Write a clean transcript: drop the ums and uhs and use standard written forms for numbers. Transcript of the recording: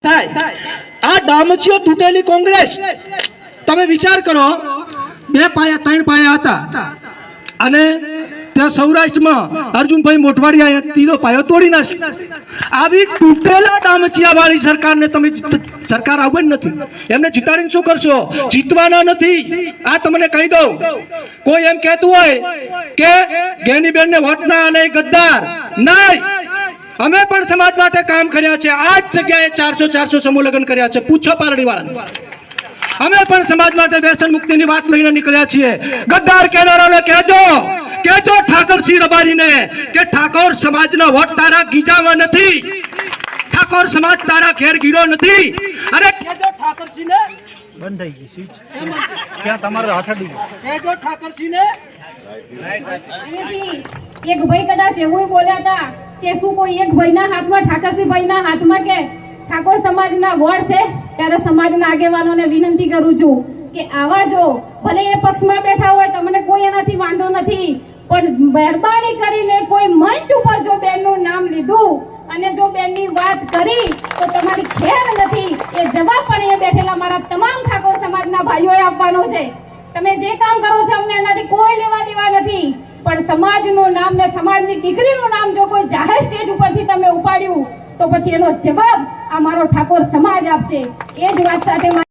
आ डामचियो तूटेली कांग्रेस तमे विचार करो बे पाया त्रण पाया था अने त्या सौराष्ट्र में अर्जुन भाई मोटवाड़िया तीजो पायो तोड़ी नाख्यो। आवी तूटेला डामचिया वाली सरकार ने तमे सरकार आववे नथी एमने जीताडीने शुं करशो? जीतवाना नथी। आ तमने कही दो कोई एम कहेतुं होय के गेनीबेन ने वोट ना आले गद्दार नहीं, અમે પણ સમાજ માટે કામ કર્યા છે। આ જ જગ્યાએ 400 સમૂહ લગ્ન કર્યા છે। પૂછો પારડીવાળા, અમે પણ સમાજ માટે વ્યસન મુક્તિની વાત લઈને નીકળ્યા છીએ। ગદ્દાર કહેનારાને કહેજો ઠાકરસિંહ રબારીને કે ઠાકોર સમાજનો વોટ તારા ગીજામાં નથી, ઠાકોર સમાજ તારા ઘેર ગીરો નથી। અરે કહેજો ઠાકરસિંહને બંધ થઈ ગઈ સ્વિચ ક્યાં તમારો હાથ અડી ગયો। કહેજો ઠાકરસિંહને એક ભાઈ કદાચ એવું બોલ્યા હતા કે શું કોઈ એક ભાઈના હાથમાં ઠાકરસિંહ ભાઈના હાથમાં કે ઠાકોર સમાજના વોટ છે? ત્યારે સમાજના આગેવાનોને વિનંતી કરું છું કે આવા જો ભલે એ પક્ષમાં બેઠા હોય તમને કોઈ એનાથી વાંધો નથી, પણ મહેરબાની કરીને કોઈ મંચ ઉપર જો બેનનું નામ લીધું અને જો બેનની વાત કરી તો તમારી ખેર નથી, એ જવાબ પણ એ બેઠેલા મારા તમામ ઠાકોર સમાજના ભાઈઓએ આપવાનો છે। તમે જે કામ કરો છો અમને એનાથી કોઈ લેવા દેવા નથી, પણ સમાજનું નામ ને સમાજની દીકરીનું નામ જો કોઈ જાહેર સ્ટેજ ઉપરથી તમે ઉપાડ્યું તો પછી એનો જવાબ આ મારો ઠાકોર સમાજ આપશે। એ જ વાત સાથે